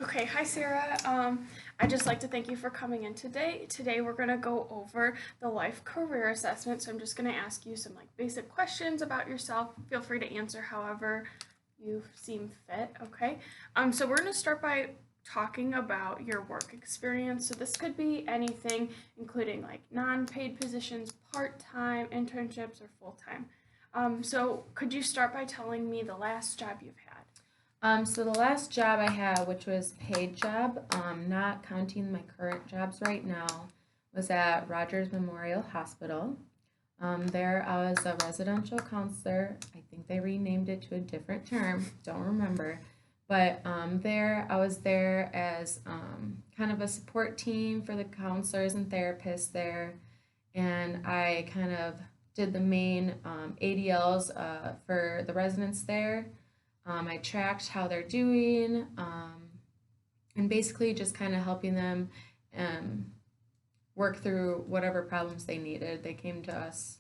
Okay, hi Sarah. I'd just like to thank you for coming in today. Today we're gonna go over the life career assessment. So I'm just gonna ask you some like basic questions about yourself. Feel free to answer however you seem fit. Okay. So we're gonna start by talking about your work experience. So this could be anything, including like non-paid positions, part-time, internships, or full-time. So could you start by telling me the last job you've had? So the last job I had, which was paid job, not counting my current jobs right now, was at Rogers Memorial Hospital. There I was a residential counselor. I think they renamed it to a different term, don't remember. But there I was there as kind of a support team for the counselors and therapists there. And I kind of did the main ADLs for the residents there. I tracked how they're doing, and basically just kind of helping them um, work through whatever problems they needed. They came to us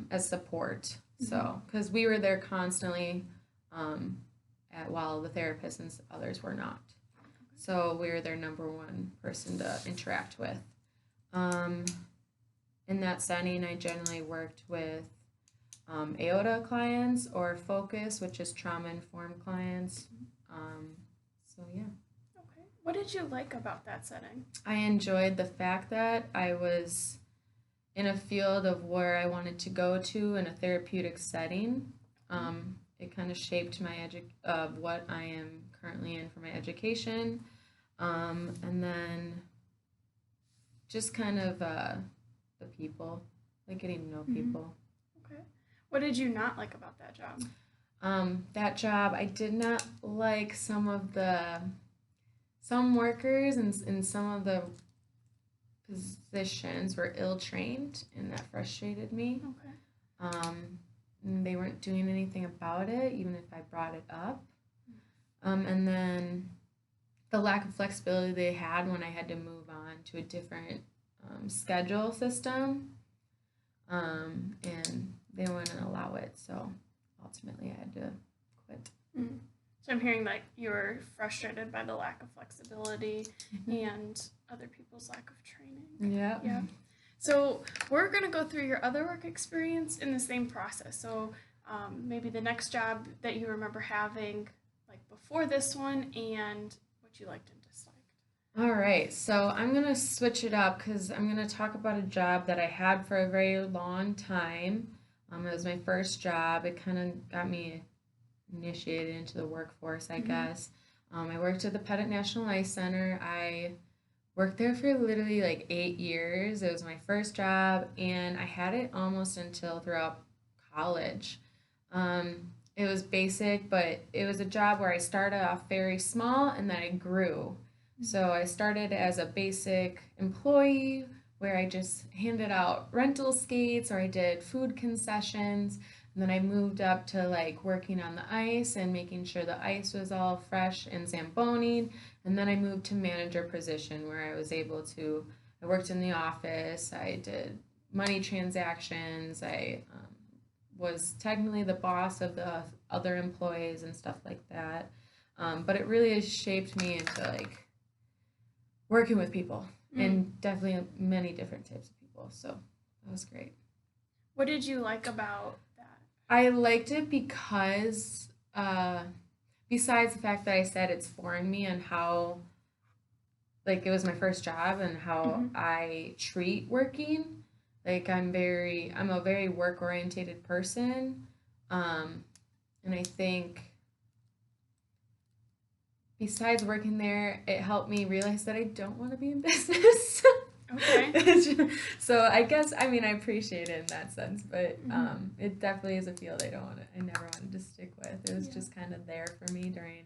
as support. So, because we were there constantly while the therapists and others were not. So, we were their number one person to interact with. Um, in that setting, I generally worked with AOTA clients or Focus, which is trauma informed clients. Um, so, yeah. Okay. What did you like about that setting? I enjoyed the fact that I was in a field of where I wanted to go to in a therapeutic setting. It kind of shaped my of what I am currently in for my education, and then just kind of the people, like getting to know people. Okay. What did you not like about that job? That job, I did not like some workers and some of the positions were ill trained, and that frustrated me. Okay. They weren't doing anything about it, even if I brought it up. And then the lack of flexibility they had when I had to move on to a different schedule system, and they wouldn't allow it. So ultimately, I had to quit. Mm. So I'm hearing that you were frustrated by the lack of flexibility and other people's lack of training. Yeah. Yeah. So we're gonna go through your other work experience in the same process. So maybe the next job that you remember having, like before this one, and what you liked and disliked. All right, so I'm gonna switch it up because I'm gonna talk about a job that I had for a very long time. It was my first job. It kind of got me initiated into the workforce, I guess. I worked at the Pettit National Ice Center. I worked there for literally like 8 years. It was my first job, and I had it almost until throughout college. It was basic, but it was a job where I started off very small and then I grew. So I started as a basic employee where I just handed out rental skates or I did food concessions. And then I moved up to like working on the ice and making sure the ice was all fresh and zambonied. And then I moved to manager position where I was able to, I worked in the office, I did money transactions, I was technically the boss of the other employees and stuff like that. But it really has shaped me into like working with people and definitely many different types of people. So that was great. What did you like about that? I liked it because, besides the fact that I said it's for me and how, like, it was my first job and how I treat working, like, I'm a very work orientated person. Um, and I think besides working there, it helped me realize that I don't want to be in business. Okay. So I guess I mean I appreciate it in that sense, but it definitely is a field I never wanted to stick with. It was just kind of there for me during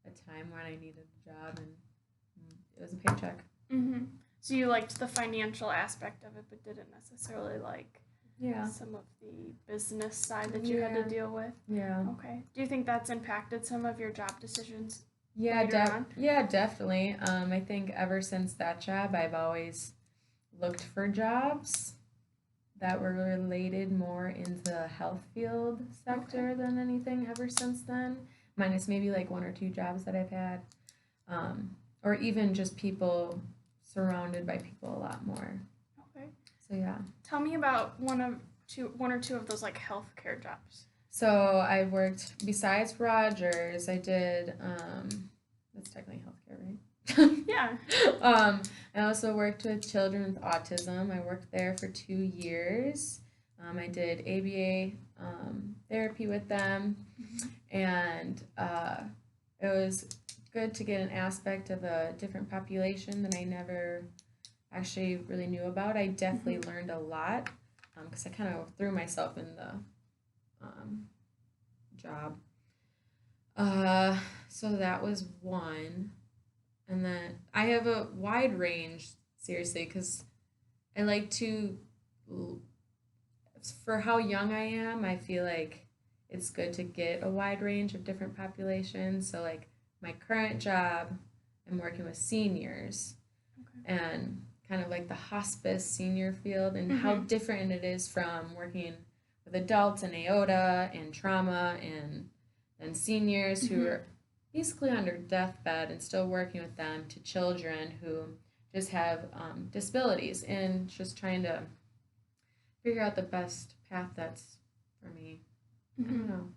a time when I needed a job, and it was a paycheck. So you liked the financial aspect of it, but didn't necessarily like Yeah. some of the business side that you had to deal with. Yeah. Okay. Do you think that's impacted some of your job decisions Yeah, later on? yeah, definitely. I think ever since that job, I've always looked for jobs that were related more into the health field sector than anything ever since then, minus maybe like one or two jobs that I've had. or even just people surrounded by people a lot more. Okay. So yeah. Tell me about one or two of those like healthcare jobs. So I worked besides Rogers. I did. That's technically healthcare, right? Yeah. I also worked with children with autism. I worked there for 2 years. I did ABA therapy with them, and it was good to get an aspect of a different population that I never actually really knew about. I definitely learned a lot because I kind of threw myself in the job. So that was one. And then I have a wide range, seriously, because I like to, for how young I am, I feel like it's good to get a wide range of different populations. So, like, my current job, I'm working with seniors and kind of like the hospice senior field and how different it is from working with adults and aorta and trauma and seniors who are basically on their deathbed and still working with them to children who just have disabilities and just trying to figure out the best path that's for me. I don't know.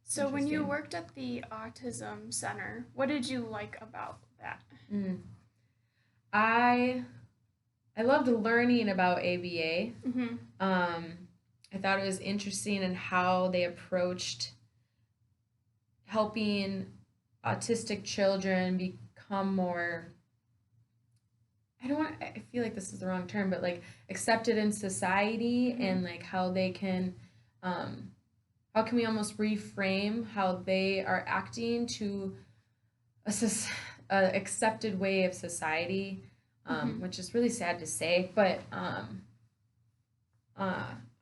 So when you worked at the autism center, what did you like about that? I loved learning about ABA. I thought it was interesting in how they approached helping autistic children become more, I feel like this is the wrong term, but like accepted in society and like how they can, how can we almost reframe how they are acting to a accepted way of society, which is really sad to say, but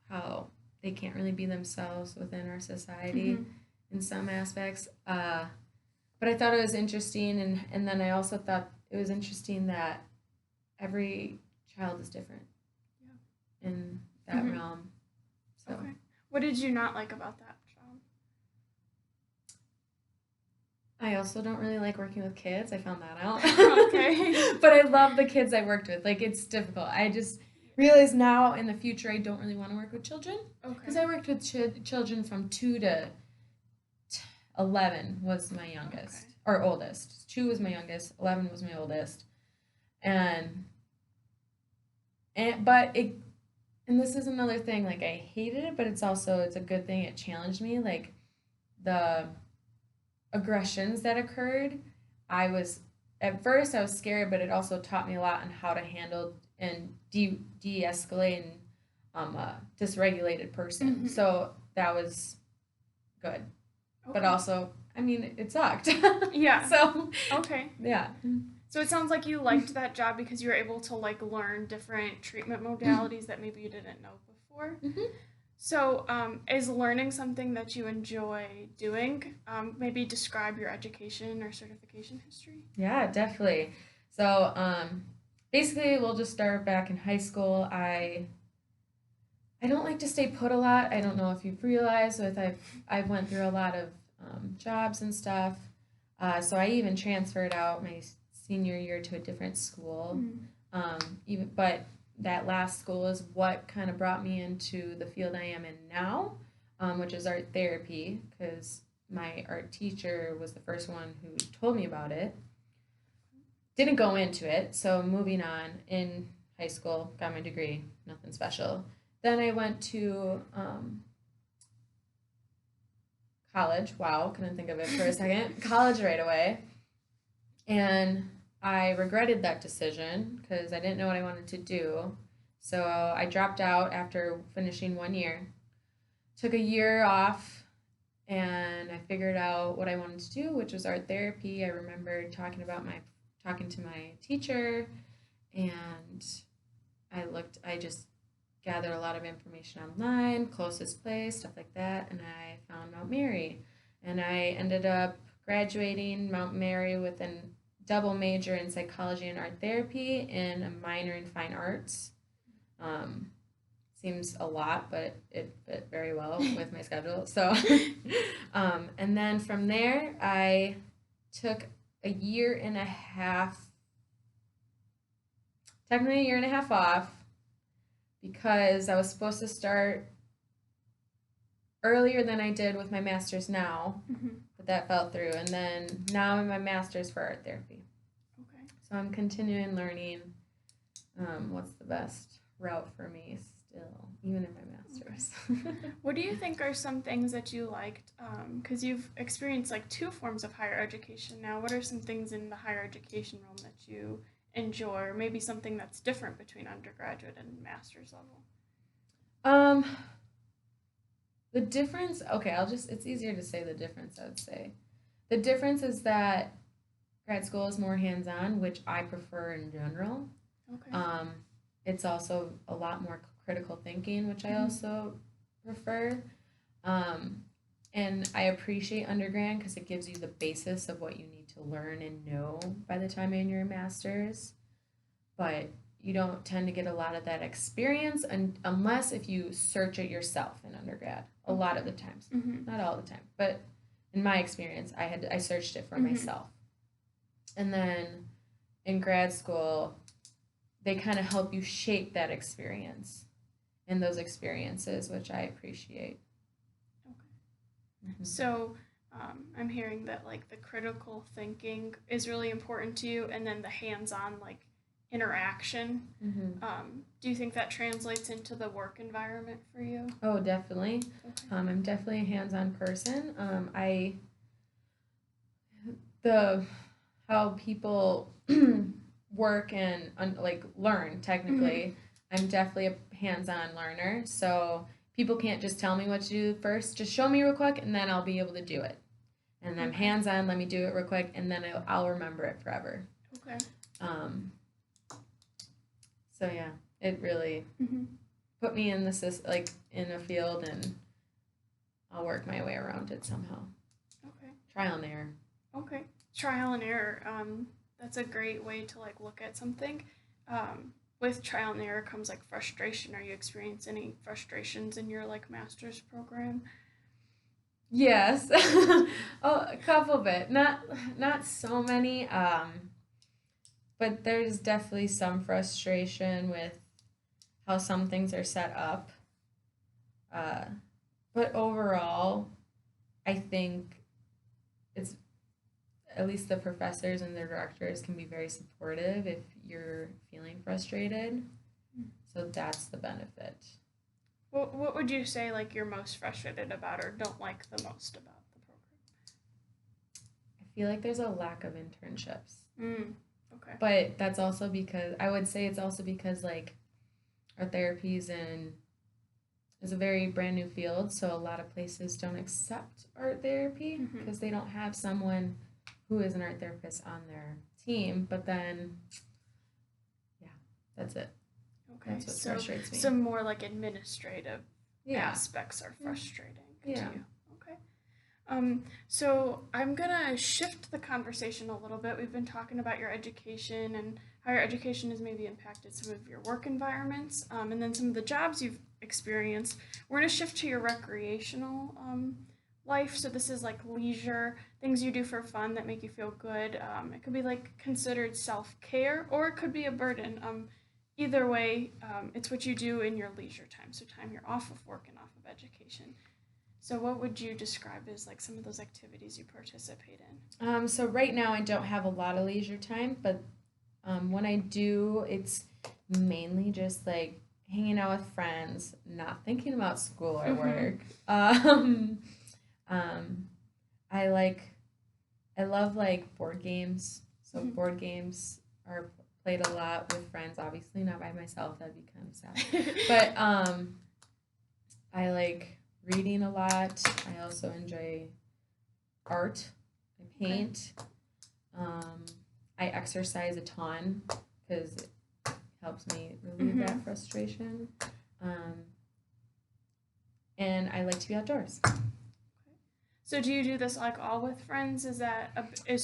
how they can't really be themselves within our society in some aspects. But I thought it was interesting, and then I also thought it was interesting that every child is different in that realm. So. Okay. What did you not like about that job? I also don't really like working with kids. I found that out. Okay. But I love the kids I worked with. Like, it's difficult. I just realize now in the future I don't really want to work with children. Okay. Because I worked with children from 2 to 11 was my youngest. Or oldest. 2 was my youngest. 11 was my oldest. And this is another thing. Like, I hated it, but it's a good thing. It challenged me. Like, the aggressions that occurred, at first I was scared, but it also taught me a lot on how to handle and de-escalate a dysregulated person. So that was good. But also, I mean, it sucked. Yeah. So okay. Yeah. So it sounds like you liked that job because you were able to like learn different treatment modalities that maybe you didn't know before. So, is learning something that you enjoy doing? Maybe describe your education or certification history. Yeah, definitely. So, basically, we'll just start back in high school. I don't like to stay put a lot. I don't know if you've realized, I went through a lot of jobs and stuff. So I even transferred out my senior year to a different school. But that last school is what kind of brought me into the field I am in now, which is art therapy, because my art teacher was the first one who told me about it. Didn't go into it, so moving on in high school, got my degree, nothing special. Then I went to college. Wow, couldn't think of it for a second. College right away. And I regretted that decision because I didn't know what I wanted to do. So I dropped out after finishing 1 year. Took a year off and I figured out what I wanted to do, which was art therapy. I remember talking to my teacher, and I just gathered a lot of information online, closest place, stuff like that, and I found Mount Mary. And I ended up graduating Mount Mary with a double major in psychology and art therapy and a minor in fine arts. Seems a lot, but it fit very well with my schedule. So, and then from there, I took a year and a half, technically a year and a half off because I was supposed to start earlier than I did with my master's now, but that fell through. And then now I'm in my master's for art therapy. Okay. So I'm continuing learning what's the best route for me still, even in my master's. What do you think are some things that you liked? Because you've experienced like two forms of higher education now. What are some things in the higher education realm that you enjoy, or maybe something that's different between undergraduate and master's level? Um, the difference, okay, it's easier to say the difference, I would say. The difference is that grad school is more hands on, which I prefer in general. Okay. It's also a lot more critical thinking, which I also prefer. And I appreciate undergrad because it gives you the basis of what you need to learn and know by the time you're in your master's. But you don't tend to get a lot of that experience unless if you search it yourself in undergrad. A lot of the times, not all the time, but in my experience, I searched it for myself. And then in grad school, they kind of help you shape that experience and those experiences, which I appreciate. Okay. So I'm hearing that like the critical thinking is really important to you, and then the hands-on like interaction. Do you think that translates into the work environment for you? Oh, definitely. Okay. I'm definitely a hands-on person. How people work and like learn technically. I'm definitely a hands-on learner, so people can't just tell me what to do first. Just show me real quick, and then I'll be able to do it. And I'm hands-on. Let me do it real quick, and then I'll remember it forever. Okay. So yeah, it really put me in in a field, and I'll work my way around it somehow. Okay. Trial and error. Okay. Trial and error. That's a great way to like look at something. With trial and error comes like frustration. Are you experiencing any frustrations in your like master's program? Yes. A couple bit. Not so many. But there's definitely some frustration with how some things are set up. But overall, I think it's at least the professors and the directors can be very supportive if you're feeling frustrated. So that's the benefit. What would you say like you're most frustrated about or don't like the most about the program? I feel like there's a lack of internships. Okay. But that's also because I would say it's also because like art therapy is a very brand new field, so a lot of places don't accept art therapy because they don't have someone who is an art therapist on their team. But then, yeah, that's it. Okay. That's what frustrates me. Some more like administrative aspects are frustrating to you. Okay. So I'm gonna shift the conversation a little bit. We've been talking about your education and how your education has maybe impacted some of your work environments, and then some of the jobs you've experienced. We're gonna shift to your recreational life. So this is like leisure, things you do for fun that make you feel good. It could be like considered self-care, or it could be a burden. Either way, it's what you do in your leisure time, so time you're off of work and off of education. So what would you describe as like some of those activities you participate in? So right now I don't have a lot of leisure time, but when I do, it's mainly just like hanging out with friends, not thinking about school or work. I love like board games. So board games are played a lot with friends, obviously not by myself, that'd be kind of sad. But I like reading a lot. I also enjoy art. I paint. I exercise a ton because it helps me relieve that frustration. And I like to be outdoors. So do you do this like all with friends? Is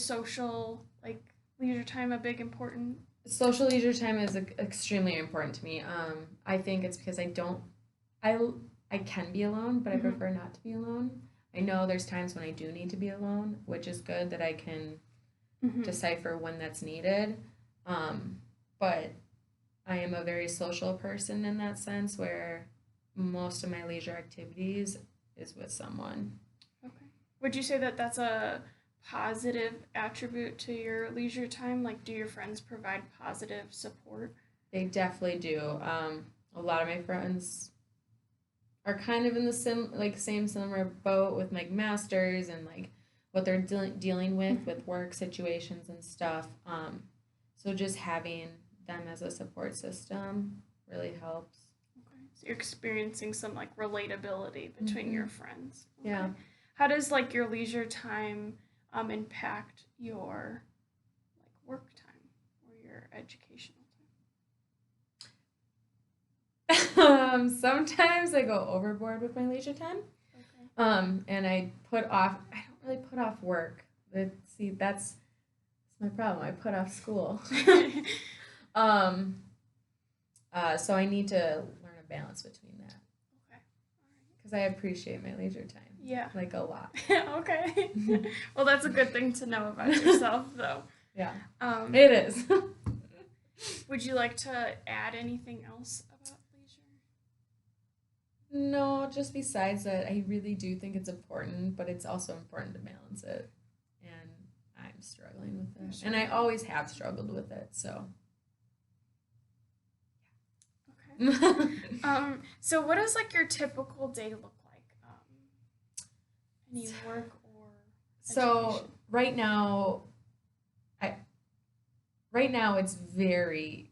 social like leisure time a big important? Social leisure time is extremely important to me. I think it's because I can be alone, but I prefer not to be alone. I know there's times when I do need to be alone, which is good that I can Mhm. decipher when that's needed. But I am a very social person in that sense where most of my leisure activities is with someone. Okay. Would you say that that's a positive attribute to your leisure time? Like, do your friends provide positive support? They definitely do. A lot of my friends are kind of in the same similar boat with like masters and like what they're dealing with work situations and stuff. So just having them as a support system really helps. Okay. So you're experiencing some like relatability between your Hmm. friends. Okay. Yeah. How does like your leisure time impact your like work time or your educational Sometimes I go overboard with my leisure time. time? And I don't really put off work. See, that's my problem. I put off school. Okay. um, so I need to learn a balance between that Okay. because I appreciate my leisure time, Yeah. like a lot. Okay. Well, that's a good thing to know about yourself, though. Yeah, Um, it is. would you like to add anything else about leisure? No, just besides that, I really do think it's important, but it's also important to balance it. And I'm struggling with You're that. And I struggling. always have struggled with it, so. Okay. So what does like your typical day look like? Any work or So education? I right now it's very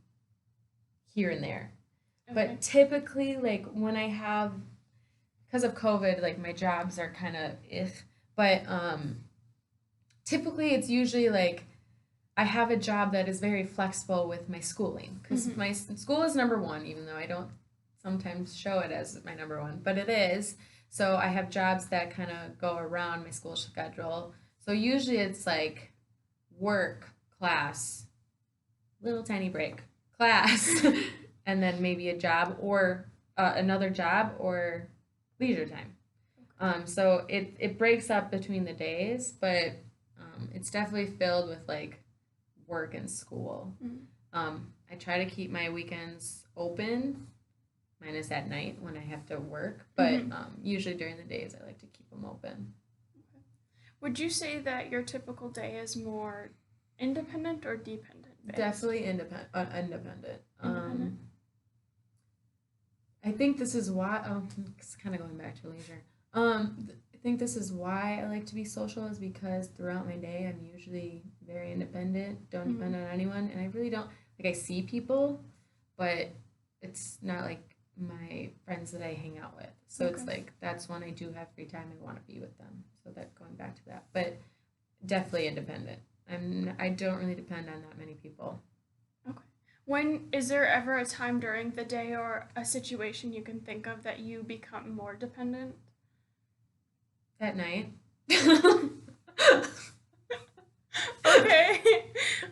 here and there. Okay. But typically like when I have because of COVID, like my jobs are kind of if but typically it's usually like I have a job that is very flexible with my schooling because Mhm. my school is number one, even though I don't sometimes show it as my number one, but it is. So I have jobs that kind of go around my school schedule. So usually it's like work, class, little tiny break, class, and then maybe a job or another job or leisure time. So it breaks up between the days, but it's definitely filled with like work and school. Mhm. I try to keep my weekends open, minus at night when I have to work, but Mhm. usually during the days I like to keep them open. Okay. Would you say that your typical day is more independent or dependent based? Definitely independent. Independent. Independent. I think this is why. Oh, it's kind of going back to leisure. I think this is why I like to be social is because throughout my day I'm usually very independent, don't depend Mhm. on anyone, and I really don't like. I see people, but it's not like my friends that I hang out with. So Okay. it's like that's when I do have free time. I want to be with them. So that going back to that, but definitely independent. I don't really depend on that many people Okay. When is there ever a time during the day or a situation you can think of that you become more dependent? at night. Okay.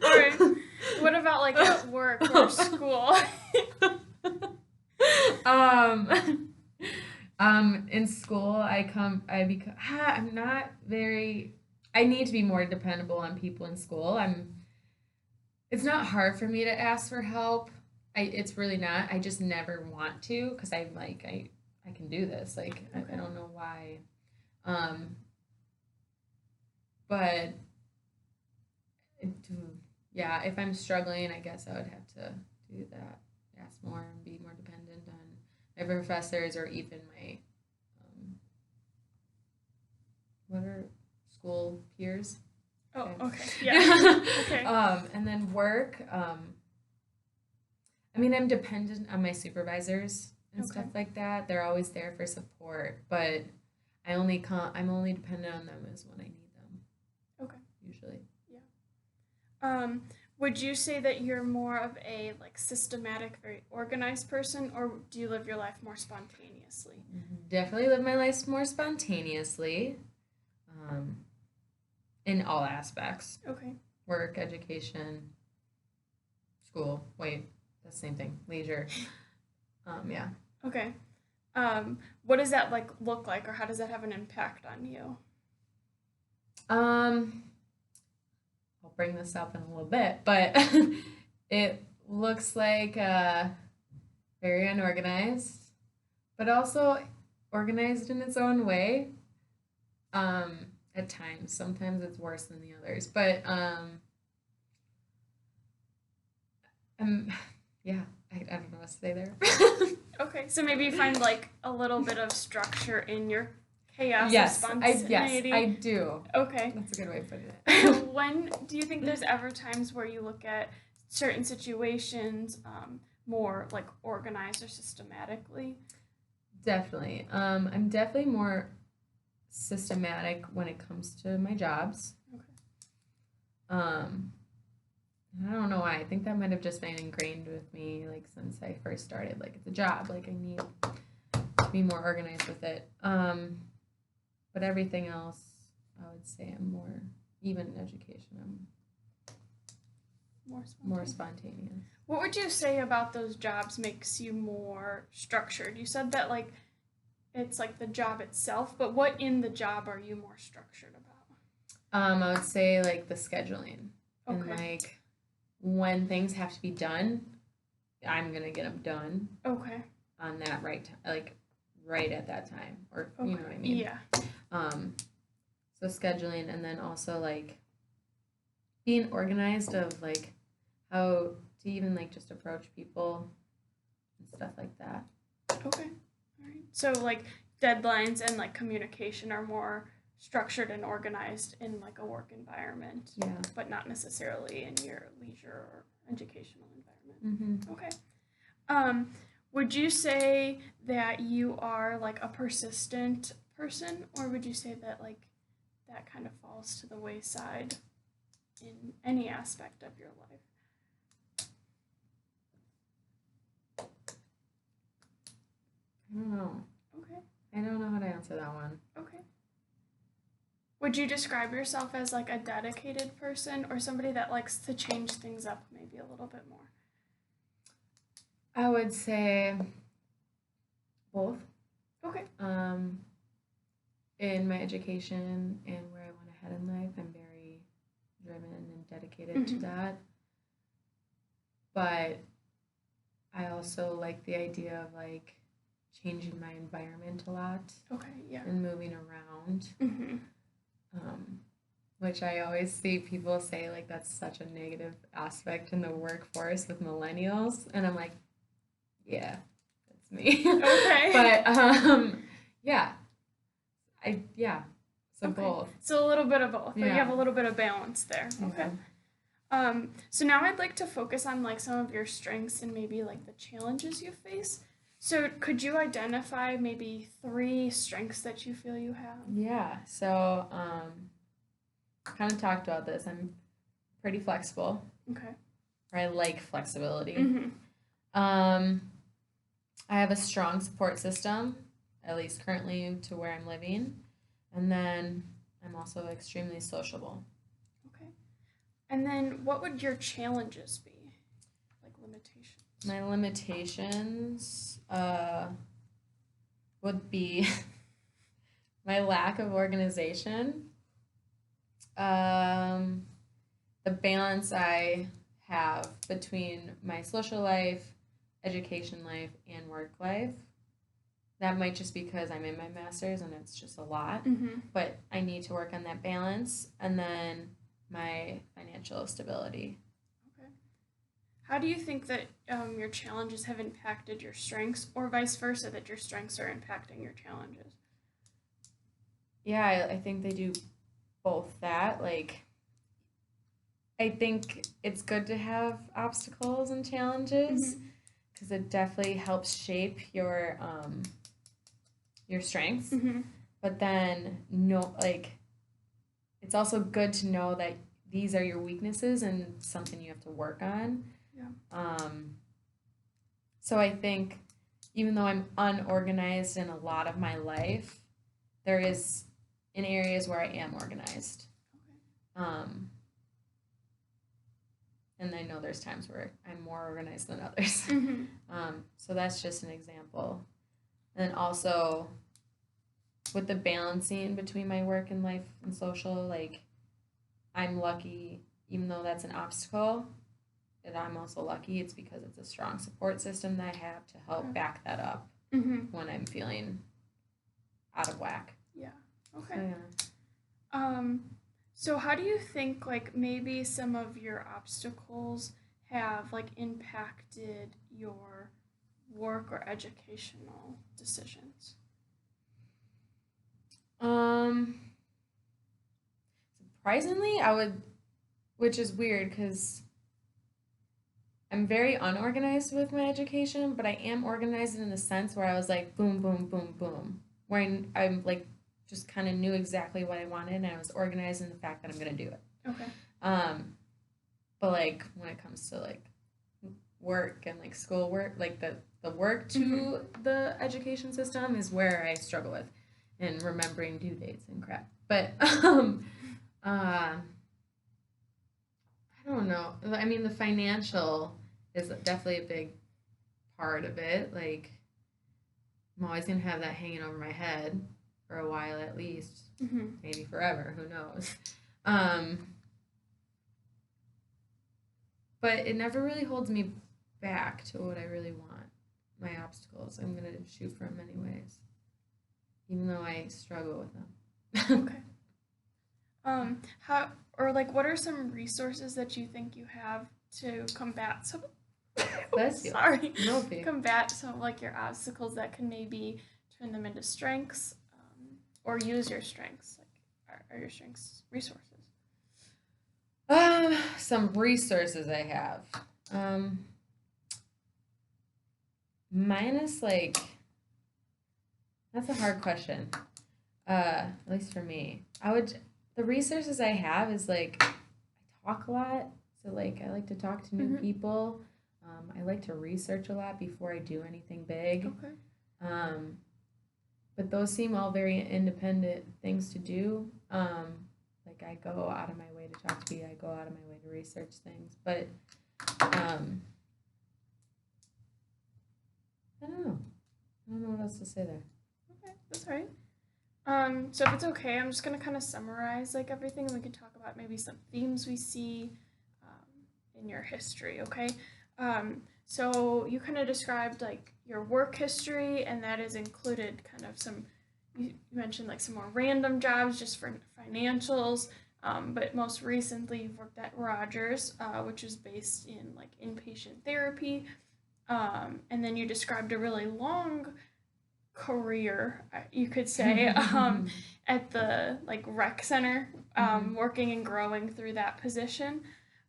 All right. What about like at work or school? um in school I become I'm not very I need to be more dependable on people in school. It's not hard for me to ask for help. It's really not. I just never want to because I'm like I can do this. Like I Okay. don't know why. Um but it, yeah, if I'm struggling, I guess I would have to do that. Ask more and be more dependent on my professors or even my um, what are school peers. Oh, Okay. okay. Yeah. Okay. And then work. I mean, I'm dependent on my supervisors and Okay. stuff like that. They're always there for support, but I'm only dependent on them as when I need them. Okay. Usually, Yeah. Um, would you say that you're more of a like systematic, very organized person, or do you live your life more spontaneously? definitely live my life more spontaneously. Um, in all aspects, Okay. work, education, school. Wait, that's the same thing. Leisure. Yeah. Okay. What does that like look like, or how does that have an impact on you? Um, I'll bring this up in a little bit, but it looks like very unorganized, but also organized in its own way. At times, sometimes it's worse than the others, but yeah, I don't know what to say there. Okay, so maybe you find like a little bit of structure in your chaos of Yes, spontaneity. I do. Okay. That's a good way of putting it. When do you think there's ever times where you look at certain situations more like organized or systematically? Definitely. I'm definitely more systematic when it comes to my jobs. Okay. I don't know why. I think that might have just been ingrained with me, like since I first started. Like it's a job. Like I need to be more organized with it. But everything else, I would say I'm more even in education. I'm more spontaneous. What would you say about those jobs makes you more structured? You said that like it's like the job itself, but what in the job are you more structured about? I would say like the scheduling and Okay. like when things have to be done, I'm gonna get them done Okay. on that like right at that time, or Okay. you know what I mean. Yeah. So scheduling, and then also like being organized of like how to even like just approach people and stuff like that. Okay. All right. So like deadlines and like communication are more structured and organized in like a work environment, Yeah. but not necessarily in your leisure or educational environment. Mm-hmm. Okay. Would you say that you are like a persistent person, or would you say that like that kind of falls to the wayside in any aspect of your life? I don't know. Okay. I don't know how to answer that one. Okay. Would you describe yourself as like a dedicated person or somebody that likes to change things up maybe a little bit more? I would say both. Okay. In my education and where I went ahead in life, I'm very driven and dedicated to that. But I also like the idea of like changing my environment a lot. Okay, yeah. And moving around. Mm-hmm. Which I always see people say like that's such a negative aspect in the workforce with millennials, and I'm like, yeah, that's me. Okay. But yeah, so Okay. both. So a little bit of both. But Yeah. you have a little bit of balance there. Okay. Yeah. So now I'd like to focus on like some of your strengths and maybe like the challenges you face. So could you identify maybe 3 strengths that you feel you have? Yeah. So kind of talked about this. I'm pretty flexible. Okay. Or I like flexibility. Mm-hmm. I have a strong support system, at least currently to where I'm living. And then I'm also extremely sociable. Okay. And then what would your challenges be? Like limitations? My limitations would be my lack of organization, the balance I have between my social life, education life, and work life. That might just be because I'm in my master's and it's just a lot, but I need to work on that balance. And then my financial stability. Okay. How do you think that your challenges have impacted your strengths, or vice versa, that your strengths are impacting your challenges? Yeah, I think they do both that. Like, I think it's good to have obstacles and challenges because it definitely helps shape your strengths. But then it's also good to know that these are your weaknesses and something you have to work on. Yeah. So I think even though I'm unorganized in a lot of my life, there is in areas where I am organized. And I know there's times where I'm more organized than others. So that's just an example. And then also with the balancing between my work and life and social, like I'm lucky even though that's an obstacle, and I'm also lucky, it's because it's a strong support system that I have to help back that up when I'm feeling out of whack. Yeah. Okay. So, yeah. So how do you think like maybe some of your obstacles have like impacted your work or educational decisions? Surprisingly, I would, which is weird because I'm very unorganized with my education, but I am organized in the sense where I was like, boom, boom, boom, boom. Where I'm like, just kind of knew exactly what I wanted, and I was organized in the fact that I'm going to do it. Okay. But like, when it comes to like work and like school work, like the work to the education system is where I struggle with, and remembering due dates and crap. But, I don't know. I mean, the financial is definitely a big part of it. Like, I'm always going to have that hanging over my head for a while at least. Maybe forever. Who knows? But it never really holds me back to what I really want. My obstacles. I'm going to shoot for them anyways. Even though I struggle with them. Okay. What are some resources that you think you have to combat some Bless you. sorry No big. combat some of like your obstacles that can maybe turn them into strengths, or use your strengths, like are your strengths resources? Some resources I have. Minus like, that's a hard question. At least for me, the resources I have is like, I talk a lot, so like I like to talk to new people. I like to research a lot before I do anything big. Okay. But those seem all very independent things to do. Like I go out of my way to talk to people. I go out of my way to research things. But I don't know. I don't know what else to say there. Okay, that's all right. So if it's okay, I'm just gonna kind of summarize like everything, and we can talk about maybe some themes we see in your history. Okay. So you kind of described like your work history, and that is included kind of some. You mentioned like some more random jobs just for financials, but most recently you've worked at Rogers, which is based in like inpatient therapy, and then you described a really long career, you could say, at the like rec center, working and growing through that position.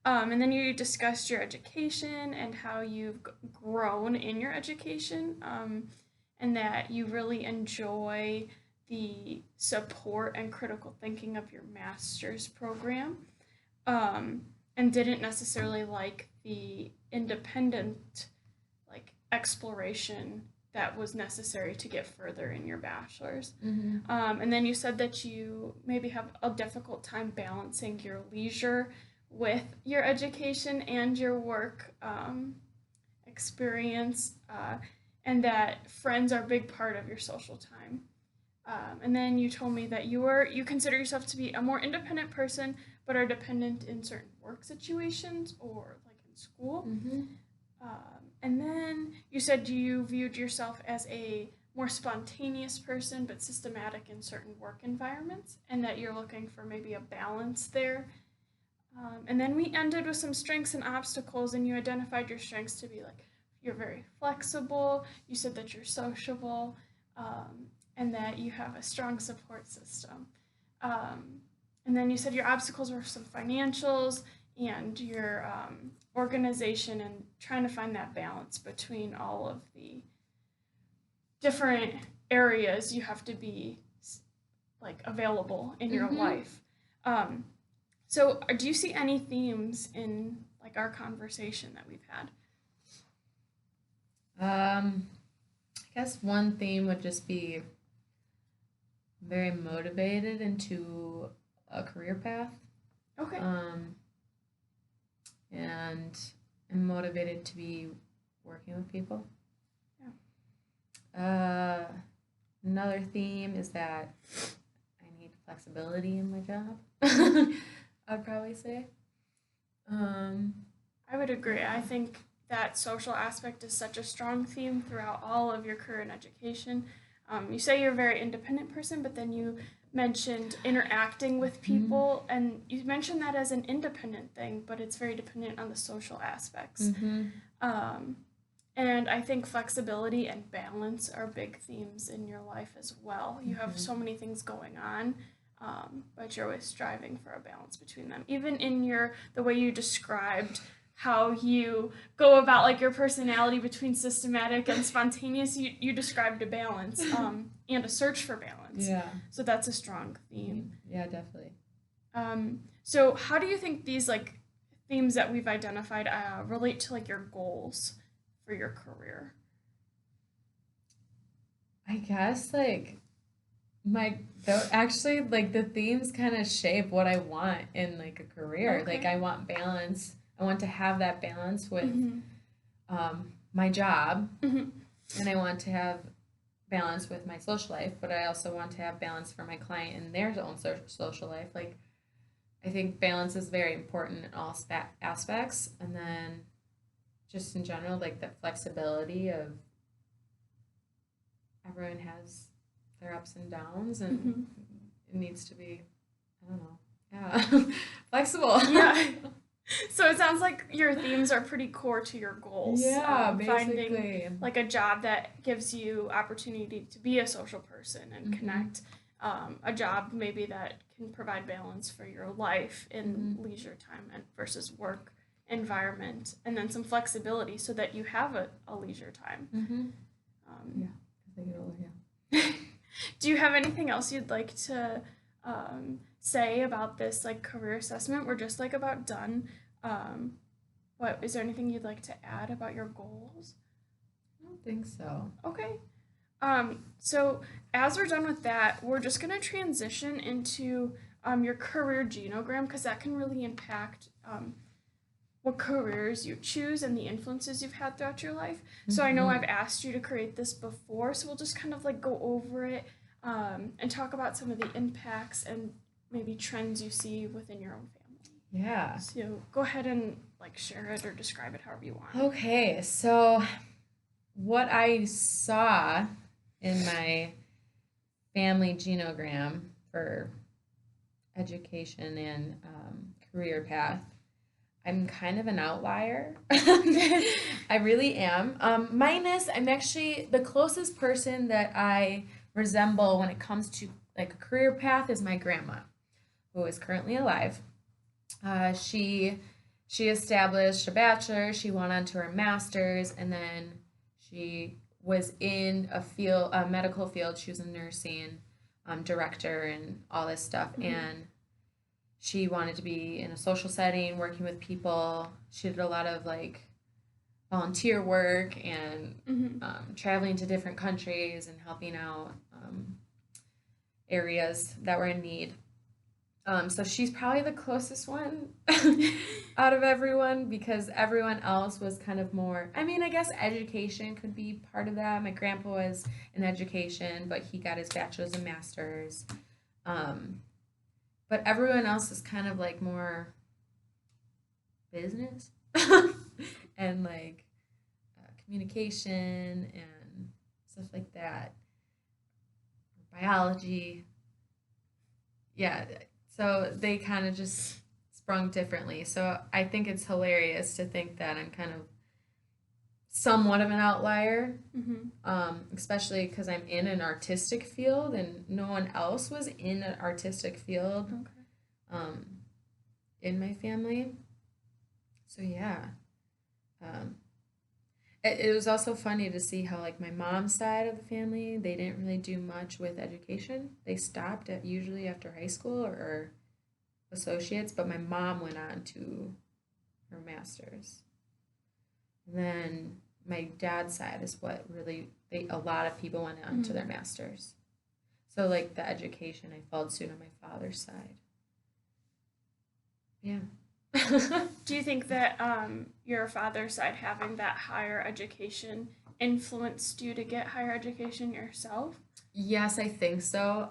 And then you discussed your education and how you've grown in your education, and that you really enjoy the support and critical thinking of your master's program, and didn't necessarily like the independent like exploration that was necessary to get further in your bachelor's. And then you said that you maybe have a difficult time balancing your leisure with your education and your work experience, and that friends are a big part of your social time. And then you told me that you consider yourself to be a more independent person, but are dependent in certain work situations or like in school. And then you said you viewed yourself as a more spontaneous person, but systematic in certain work environments, and that you're looking for maybe a balance there. And then we ended with some strengths and obstacles, and you identified your strengths to be like you're very flexible. You said that you're sociable, and that you have a strong support system. And then you said your obstacles were some financials and your organization, and trying to find that balance between all of the different areas you have to be like available in your life. So do you see any themes in like our conversation that we've had? I guess one theme would just be very motivated into a career path. Okay. And I'm motivated to be working with people. Yeah. Another theme is that I need flexibility in my job. I'd probably say. Um, I would agree. I yeah. think that social aspect is such a strong theme throughout all of your career and education. You say you're a very independent person, but then you mentioned interacting with Mm-hmm. people, and you mentioned that as an independent thing, but it's very dependent on the social aspects. Mm-hmm. Um, and I think flexibility and balance are big themes in your life as well. You have Mm-hmm. so many things going on, but you're always striving for a balance between them. Even in the way you described how you go about like your personality between systematic and spontaneous, you described a balance and a search for balance. Yeah. So that's a strong theme. Yeah, definitely. So how do you think these like themes that we've identified relate to like your goals for your career? I guess like my though actually like the themes kind of shape what I want in like a career. Like Okay. I want balance. I want to have that balance with Mm-hmm. my job, Mm-hmm. and I want to have balance with my social life, but I also want to have balance for my client in their own social life. Like I think balance is very important in all aspects, and then just in general, like the flexibility of everyone has their ups and downs, and Mm-hmm. it needs to be, I don't know, yeah, flexible. Yeah. So it sounds like your themes are pretty core to your goals. Yeah, Finding basically. like a job that gives you opportunity to be a social person and Mm-hmm. connect. A job maybe that can provide balance for your life in Mm-hmm. leisure time and versus work environment, and then some flexibility so that you have a leisure time. Mm-hmm. Um, Yeah, as I get older, yeah. do you have anything else you'd like to say about this like career assessment? We're just like about done. Um, what is there anything you'd like to add about your goals? I don't think so. Okay. So as we're done with that, we're just gonna transition into your career genogram because that can really impact what careers you choose and the influences you've had throughout your life. So I know Mm-hmm. I've asked you to create this before, so we'll just kind of like go over it and talk about some of the impacts and maybe trends you see within your own family. Yeah. So go ahead and like share it or describe it however you want. Okay, so what I saw in my family genogram for education and career path, I'm kind of an outlier. I really am. Minus, I'm actually the closest person that I resemble when it comes to like a career path is my grandma, who is currently alive. She established a bachelor. She went on to her master's, and then she was in a medical field. She was a nursing director and all this stuff. Mm-hmm. And she wanted to be in a social setting, working with people. She did a lot of like volunteer work and Mm-hmm. traveling to different countries and helping out areas that were in need. So she's probably the closest one out of everyone because everyone else was kind of more. I mean, I guess education could be part of that. My grandpa was in education, but he got his bachelor's and master's. Um, but everyone else is kind of like more business and like communication and stuff like that. Biology. Yeah, so they kind of just sprung differently. So I think it's hilarious to think that I'm kind of somewhat of an outlier, Mm-hmm. especially because I'm in an artistic field and no one else was in an artistic field Okay. um, in my family. So yeah, um, it was also funny to see how like my mom's side of the family they didn't really do much with education. They stopped at usually after high school or associates, but my mom went on to her master's. And then my dad's side is what really a lot of people went on to Mm-hmm. their masters. So like the education, I followed suit on my father's side. Yeah. Do you think that your father's side having that higher education influenced you to get higher education yourself? Yes, I think so.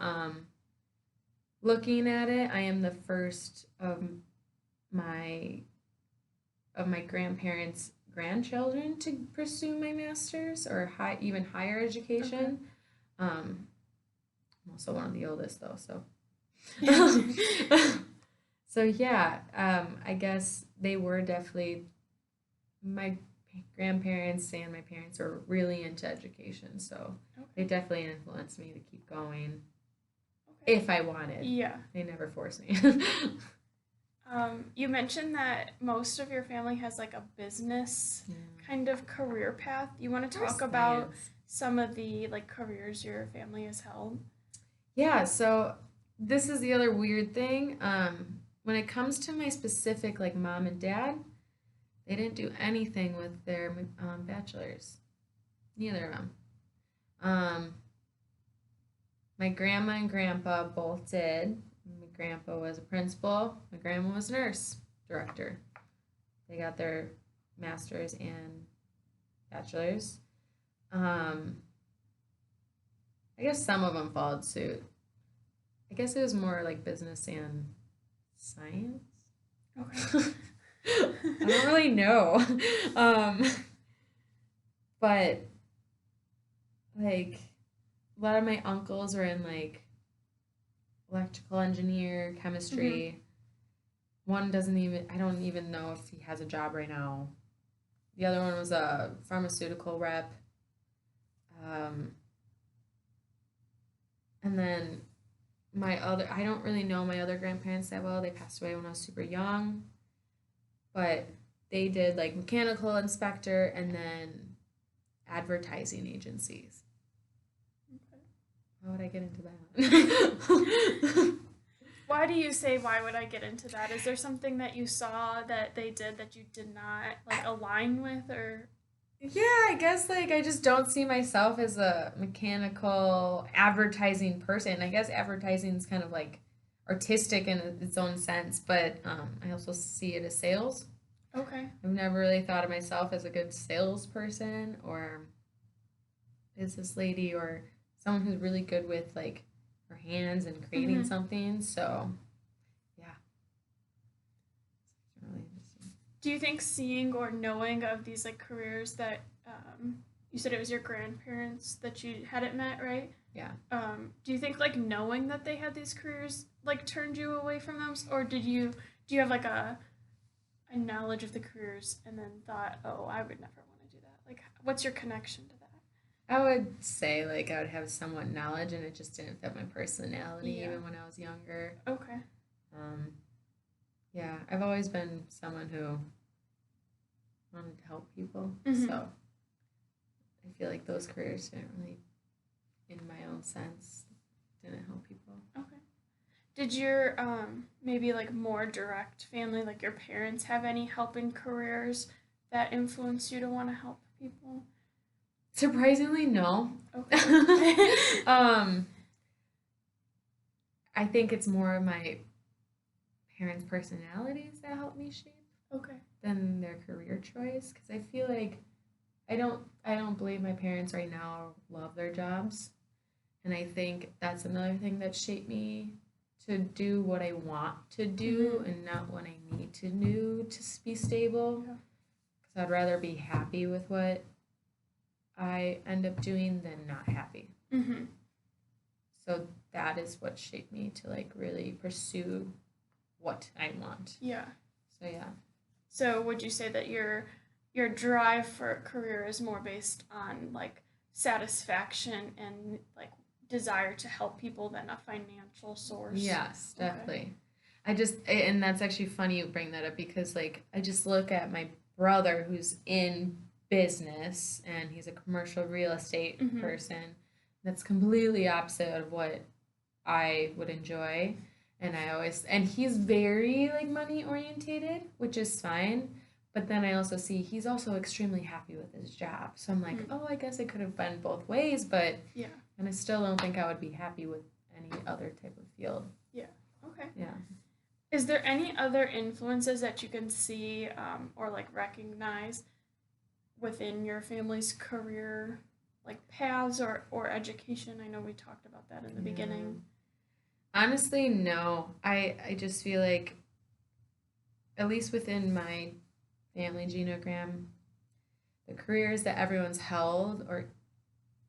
Looking at it, I am the first of my of my grandparents' grandchildren to pursue my master's or even higher Okay. education. I'm also one of the oldest though, so so yeah, I guess they were definitely my grandparents and my parents were really into education, so they Okay. definitely influenced me to keep going Okay. if I wanted. Yeah. They never forced me. You mentioned that most of your family has like a business Yeah. kind of career path. You want to Or talk about science. some of the like careers your family has held? Yeah, so this is the other weird thing. When it comes to my specific like mom and dad, they didn't do anything with their bachelors. Neither of them. Um, my grandma and grandpa both did. My grandpa was a principal. My grandma was a nurse director. They got their masters and bachelors. Um, I guess some of them followed suit. I guess it was more like business and science. Okay. I don't really know. Um, but like a lot of my uncles were in like electrical engineer, Mm-hmm. chemistry. One doesn't even, I don't even know if he has a job right now. The other one was a pharmaceutical rep. Um, and then I don't really know my other grandparents that well. They passed away when I was super young, but they did like mechanical inspector and then advertising agencies. Okay. How would I get into that? Why do you say why would I get into that? Is there something that you saw that they did that you did not like align with or Yeah, I guess like I just don't see myself as a mechanical advertising person. I guess advertising is kind of like artistic in its own sense, but I also see it as sales. okay. I've never really thought of myself as a good salesperson or business lady or someone who's really good with like her hands and creating Mm-hmm. something. So yeah, it's really interesting. Do you think seeing or knowing of these like careers that you said it was your grandparents that you hadn't met, right? Yeah. Do you think like knowing that they had these careers like turned you away from them, or do you have like a knowledge of the careers and then thought, oh, I would never want to do that? Like, what's your connection to that? I would say like I would have somewhat knowledge and it just didn't fit my personality Yeah. even when I was younger. Okay. Um, yeah, I've always been someone who wanted to help people, Mm-hmm. so I feel like those careers didn't really, in my own sense, didn't help people. Okay. Did your maybe like more direct family, like your parents, have any helping careers that influenced you to want to help people? Surprisingly, no. Okay. um, I think it's more of my parents' personalities that help me shape Okay. than their career choice because I feel like I don't believe my parents right now love their jobs. And I think that's another thing that shaped me to do what I want to Mm-hmm. do and not what I need to do to be stable. Yeah. Because I'd rather be happy with what I end up doing than not happy. Mm-hmm. So that is what shaped me to like really pursue what I want. Yeah. So yeah. So would you say that your drive for a career is more based on like satisfaction and like desire to help people than a financial source? Yes, Okay. definitely. And that's actually funny you bring that up because, like, I just look at my brother who's in business and he's a commercial real estate Mm-hmm. person. That's completely opposite of what I would enjoy. And he's very, like, money orientated, which is fine. But then I also see he's also extremely happy with his job. So I'm like, Mm. oh, I guess it could have been both ways, but, Yeah. and I still don't think I would be happy with any other type of field. Yeah. Okay. Yeah. Is there any other influences that you can see or like recognize within your family's career, like paths or education? I know we talked about that in the Yeah. beginning. Honestly, no. I just feel like, at least within my family genogram, the careers that everyone's held, or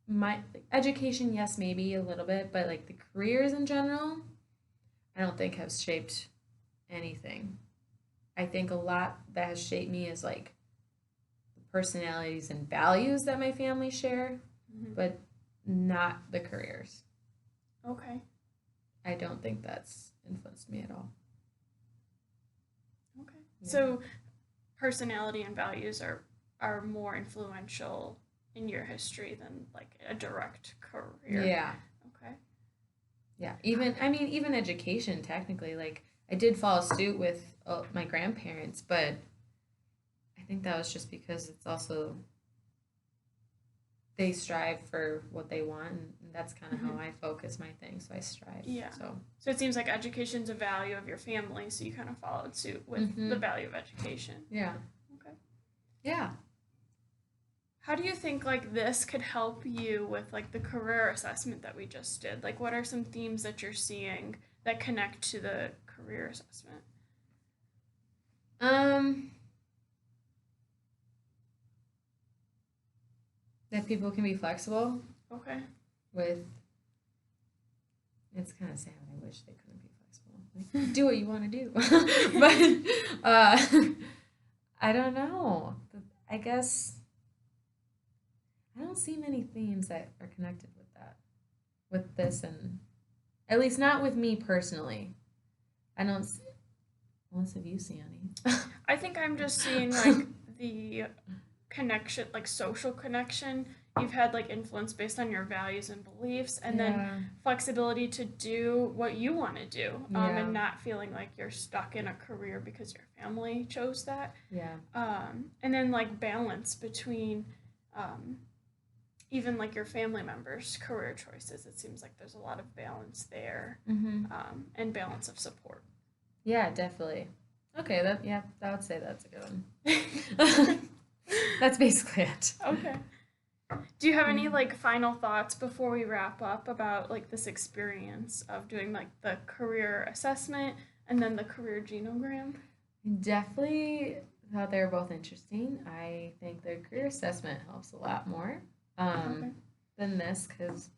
my education, yes, maybe a little bit, but like the careers in general, I don't think have shaped anything. I think a lot that has shaped me is like the personalities and values that my family share, but not the careers. Okay. I don't think that's influenced me at all. Okay. Yeah. So personality and values are more influential in your history than like a direct career. Yeah. Okay. Yeah. Even education, technically, like I did follow suit with my grandparents, but I think that was just because it's also they strive for what they want, and that's kind of how I focus my thing. So I strive. Yeah. So it seems like education's a value of your family, so you kind of followed suit with the value of education. Yeah. Okay. Yeah. How do you think like this could help you with like the career assessment that we just did? Like what are some themes that you're seeing that connect to the career assessment? That people can be flexible Okay. with. It's kind of sad. I wish they couldn't be flexible. Like, do what you want to do, but I don't know. I guess I don't see many themes that are connected with that, with this, and at least not with me personally. I don't. Unless have you seen any? I think I'm just seeing like the connection, like social connection. You've had like influence based on your values and beliefs, and then flexibility to do what you want to do, and not feeling like you're stuck in a career because your family chose that. Yeah. And then like balance between even like your family members' career choices. It seems like there's a lot of balance there, and balance of support. Yeah, definitely. Okay, I would say that's a good one. That's basically it. Okay. Do you have any like final thoughts before we wrap up about like this experience of doing like the career assessment and then the career genogram? Definitely thought they were both interesting. I think the career assessment helps a lot more than this because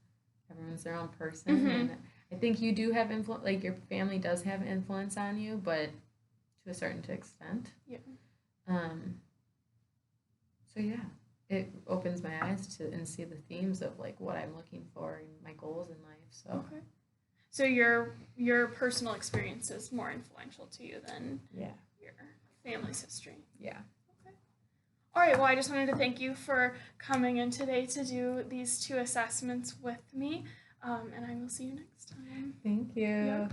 everyone's their own person, and I think you do have influence. Like your family does have influence on you, but to a certain extent. Yeah. So yeah, it opens my eyes to and see the themes of like what I'm looking for and my goals in life. So okay. So your personal experience is more influential to you than your family's history. Yeah. Okay. All right. Well, I just wanted to thank you for coming in today to do these 2 assessments with me, and I will see you next time. Thank you. Yep.